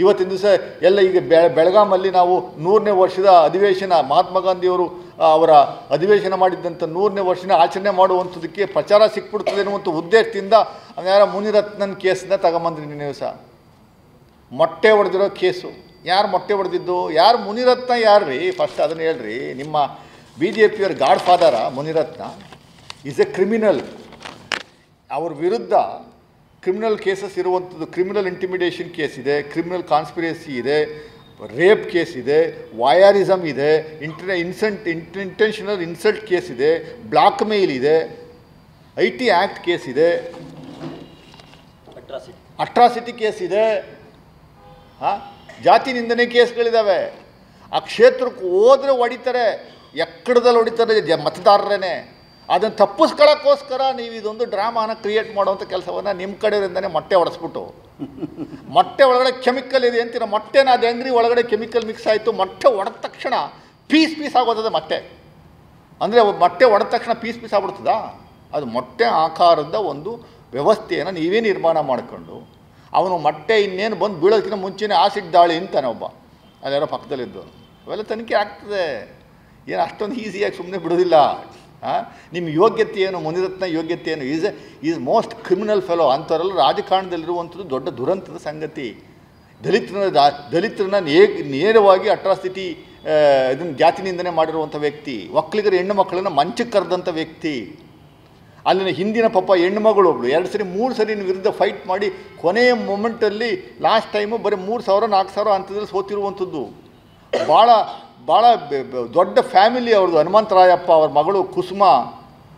ಇವತ್ತಿನ ದಿವಸ ಎಲ್ಲ ಈಗ ಬೆಳಗಾಮಲ್ಲಿ ನಾವು 100ನೇ ವರ್ಷದ ಅಧಿವೇಶನ, ಮಹಾತ್ಮ ಗಾಂಧಿಯವರು ಅವರ ಅಧಿವೇಶನ ಮಾಡಿದ್ದಂಥ 100ನೇ ವರ್ಷನ ಆಚರಣೆ ಮಾಡುವಂಥದ್ದಕ್ಕೆ ಪ್ರಚಾರ ಸಿಕ್ಬಿಡ್ತದೆ ಅನ್ನುವಂಥ ಉದ್ದೇಶದಿಂದ ಯಾರ ಮುನಿರತ್ನನ್ ಕೇಸನ್ನ ತಗೊಂಬಂದ್ರಿ ನೀವು ಸಹ. ಮೊಟ್ಟೆ ಹೊಡೆದಿರೋ ಕೇಸು. ಯಾರು ಮೊಟ್ಟೆ ಹೊಡೆದಿದ್ದು? ಯಾರು ಮುನಿರತ್ನ? ಯಾರು ರೀ? ಫಸ್ಟ್ ಅದನ್ನು ಹೇಳ್ರಿ. ನಿಮ್ಮ ಬಿ ಜೆ ಪಿಯವ್ರ god father Munirathna is a criminal. ಅವ್ರ ವಿರುದ್ಧ ಕ್ರಿಮಿನಲ್ ಕೇಸಸ್ ಇರುವಂಥದ್ದು. ಕ್ರಿಮಿನಲ್ ಇಂಟಿಮಿಡೇಷನ್ ಕೇಸ್ ಇದೆ, ಕ್ರಿಮಿನಲ್ ಕಾನ್ಸ್ಪಿರೇಸಿ ಇದೆ, ರೇಪ್ ಕೇಸ್ ಇದೆ, ವಾಯಾರಿಸಮ್ ಇದೆ, ಇಂಟೆನ್ಷನಲ್ ಇನ್ಸಲ್ಟ್ ಕೇಸ್ ಇದೆ, ಬ್ಲಾಕ್ ಮೇಲ್ ಇದೆ, IT ಆ್ಯಕ್ಟ್ ಕೇಸ್ ಇದೆ, ಅಟ್ರಾಸಿಟಿ ಕೇಸ್ ಇದೆ, ಜಾತಿ ನಿಂದನೆ ಕೇಸ್ಗಳಿದ್ದಾವೆ. ಆ ಕ್ಷೇತ್ರಕ್ಕೆ ಹೋದರೆ ಹೊಡಿತಾರೆ, ಎಕ್ಕಡದಲ್ಲಿ ಹೊಡಿತಾರೆ ಮತದಾರರೇ. ಅದನ್ನು ತಪ್ಪಿಸ್ಕೊಳ್ಳೋಕ್ಕೋಸ್ಕರ ನೀವು ಇದೊಂದು ಡ್ರಾಮಾನ ಕ್ರಿಯೇಟ್ ಮಾಡುವಂಥ ಕೆಲಸವನ್ನು ನಿಮ್ಮ ಕಡೆಯಿಂದನೇ ಮೊಟ್ಟೆ ಹೊಡೆಸ್ಬಿಟ್ಟು, ಮೊಟ್ಟೆ ಒಳಗಡೆ ಕೆಮಿಕಲ್ ಇದೆ ಅಂತೀರ. ಮೊಟ್ಟೆನ ಅದು ಹೆಂಗ್ರಿ ಒಳಗಡೆ ಕೆಮಿಕಲ್ ಮಿಕ್ಸ್ ಆಯಿತು? ಮೊಟ್ಟೆ ಹೊಡೆದ ತಕ್ಷಣ ಪೀಸ್ ಆಗೋತದೆ ಮೊಟ್ಟೆ. ಅಂದರೆ ಮೊಟ್ಟೆ ಹೊಡೆದ ತಕ್ಷಣ ಪೀಸ್ ಆಗ್ಬಿಡ್ತದಾ? ಅದು ಮೊಟ್ಟೆ ಆಕಾರದ ಒಂದು ವ್ಯವಸ್ಥೆಯನ್ನು ನೀವೇ ನಿರ್ಮಾಣ ಮಾಡಿಕೊಂಡು, ಅವನು ಮೊಟ್ಟೆ ಇನ್ನೇನು ಬಂದು ಬೀಳೋದಕ್ಕಿಂತ ಮುಂಚೆನೇ ಆಸಿಡ್ ದಾಳಿ ಅಂತಾನೆ ಒಬ್ಬ ಅಲ್ಲಾರೋ ಪಕ್ಕದಲ್ಲಿದ್ದವನು. ಅವೆಲ್ಲ ತನಿಖೆ ಆಗ್ತದೆ. ಏನು ಅಷ್ಟೊಂದು ಈಸಿಯಾಗಿ ಸುಮ್ಮನೆ ಬಿಡೋದಿಲ್ಲ. ನಿಮ್ಮ ಯೋಗ್ಯತೆ ಏನು? ಮುನಿರತ್ನ ಯೋಗ್ಯತೆ ಏನು? Is most criminal fellow. ಅಂಥವರೆಲ್ಲ ರಾಜಕಾರಣದಲ್ಲಿರುವಂಥದ್ದು ದೊಡ್ಡ ದುರಂತದ ಸಂಗತಿ. ದಲಿತರನ್ನ ನೇರವಾಗಿ ಅಟ್ರಾಸಿಟಿ ಇದನ್ನು ಜಾತಿ ನಿಂದನೆ ಮಾಡಿರುವಂಥ ವ್ಯಕ್ತಿ, ಒಕ್ಕಲಿಗರ ಹೆಣ್ಣು ಮಕ್ಕಳನ್ನು ಮಂಚಕ್ಕೆ ಕರೆದಂಥ ವ್ಯಕ್ತಿ. ಅಲ್ಲಿನ ಹಿಂದಿನ ಪಾಪ ಹೆಣ್ಣುಮಗಳು ಒಬ್ಬಳು 2 ಸರಿ 3 ಸರಿ ವಿರುದ್ಧ ಫೈಟ್ ಮಾಡಿ ಕೊನೆಯ ಮೂಮೆಂಟಲ್ಲಿ ಲಾಸ್ಟ್ ಟೈಮು ಬರೀ 3,000 4,000 ಹಂತದಲ್ಲಿ ಸೋತಿರುವಂಥದ್ದು. ಭಾಳ ದೊಡ್ಡ ಫ್ಯಾಮಿಲಿ ಅವ್ರದ್ದು. ಹನುಮಂತರಾಯಪ್ಪ ಅವ್ರ ಮಗಳು ಕುಸುಮ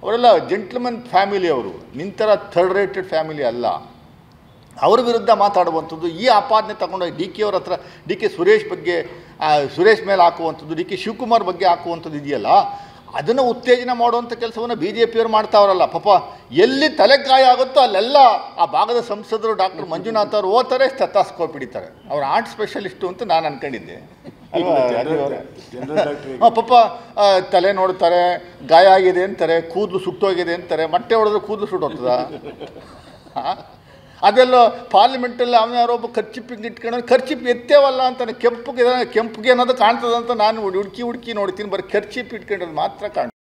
ಅವರೆಲ್ಲ ಜೆಂಟ್ಲ್ಮನ್ ಫ್ಯಾಮಿಲಿ. ಅವರು ನಿಂತರ ಥರ್ಡ್ ರೇಟೆಡ್ ಫ್ಯಾಮಿಲಿ ಅಲ್ಲ. ಅವ್ರ ವಿರುದ್ಧ ಮಾತಾಡುವಂಥದ್ದು, ಈ ಆಪಾದನೆ ತಗೊಂಡೋಗಿ DK ಅವ್ರ ಹತ್ರ, DK ಸುರೇಶ್ ಬಗ್ಗೆ, ಸುರೇಶ್ ಮೇಲೆ ಹಾಕುವಂಥದ್ದು, DK ಶಿವಕುಮಾರ್ ಬಗ್ಗೆ ಹಾಕುವಂಥದ್ದು ಇದೆಯಲ್ಲ, ಅದನ್ನು ಉತ್ತೇಜನ ಮಾಡುವಂಥ ಕೆಲಸವನ್ನು BJP ಅವ್ರು ಮಾಡ್ತಾವ್ರಲ್ಲ. ಪಾಪ ಎಲ್ಲಿ ತಲೆಗಾಯ ಆಗುತ್ತೋ ಅಲ್ಲೆಲ್ಲ ಆ ಭಾಗದ ಸಂಸದರು ಡಾಕ್ಟರ್ ಮಂಜುನಾಥ್ ಅವರು ಓದ್ತಾರೆ, ಸ್ಟೆಥಾಸ್ಕೋಪ್ ಹಿಡಿತಾರೆ. ಅವ್ರು ಆರ್ಟ್ ಸ್ಪೆಷಲಿಸ್ಟು ಅಂತ ನಾನು ಅಂದ್ಕೊಂಡಿದ್ದೆ. ಪಾಪ ತಲೆ ನೋಡ್ತಾರೆ, ಗಾಯ ಆಗಿದೆ ಅಂತಾರೆ, ಕೂದಲು ಸುಟ್ಟೋಗಿದೆ ಅಂತಾರೆ. ಮೊಟ್ಟೆ ಹೊಡೆದ್ರೆ ಕೂದಲು ಸುಟ್ಟೋಗ್ತದ? ಅದೆಲ್ಲೋ ಪಾರ್ಲಿಮೆಂಟಲ್ಲಿ ಅವನ ಯಾರೊಬ್ಬ ಖರ್ಚಿಪ್ಪಿಗೆ ಇಟ್ಕೊಂಡು ಖರ್ಚಿಪ್ ಎತ್ತೇವಲ್ಲ ಅಂತಾನೆ. ಕೆಂಪುಗೆ ಅನ್ನೋದು ಕಾಣ್ತದಂತ ನಾನು ಹುಡುಕಿ ನೋಡ್ತೀನಿ. ಬರೀ ಖರ್ಚಿಪ್ ಇಟ್ಕೊಂಡ್ರೆ ಮಾತ್ರ ಕಾಣ್ತದೆ.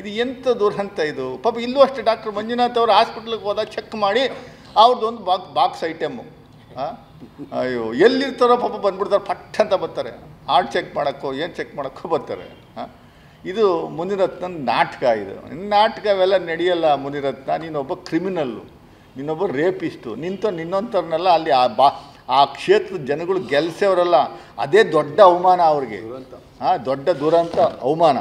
ಇದು ಎಂಥ ದುರಂತ ಇದು. ಪಾಪ ಇಲ್ಲೂ ಅಷ್ಟೇ ಡಾಕ್ಟರ್ ಮಂಜುನಾಥ್ ಅವರು ಹಾಸ್ಪಿಟ್ಲಿಗೆ ಹೋದಾಗ ಚೆಕ್ ಮಾಡಿ ಅವ್ರದ್ದೊಂದು ಬಾಕ್ಸ್ ಐಟಮು. ಅಯ್ಯೋ ಎಲ್ಲಿರ್ತಾರೋ ಪಾಪ ಬಂದ್ಬಿಡ್ತಾರೆ, ಪಟ್ ಅಂತ ಬರ್ತಾರೆ. ಹಾರ್ಟ್ ಚೆಕ್ ಮಾಡೋಕ್ಕೋ ಏನು ಚೆಕ್ ಮಾಡೋಕ್ಕೋ ಬರ್ತಾರೆ. ಇದು ಮುನಿರತ್ನ ನಾಟಕ. ಇದು ನಾಟಕ ಅವೆಲ್ಲ ನಡೆಯಲ್ಲ. ಮುನಿರತ್ನ ನೀನೊಬ್ಬ ಕ್ರಿಮಿನಲ್ಲು, ನೀನೊಬ್ಬ ರೇಪಿಸ್ಟು. ನಿನ್ನೊಂಥವ್ರನ್ನೆಲ್ಲ ಅಲ್ಲಿ ಆ ಕ್ಷೇತ್ರದ ಜನಗಳು ಗೆಲ್ಸೇವರಲ್ಲ. ಅದೇ ದೊಡ್ಡ ಅವಮಾನ ಅವ್ರಿಗೆ. ದೊಡ್ಡ ದುರಂತ ಅವಮಾನ.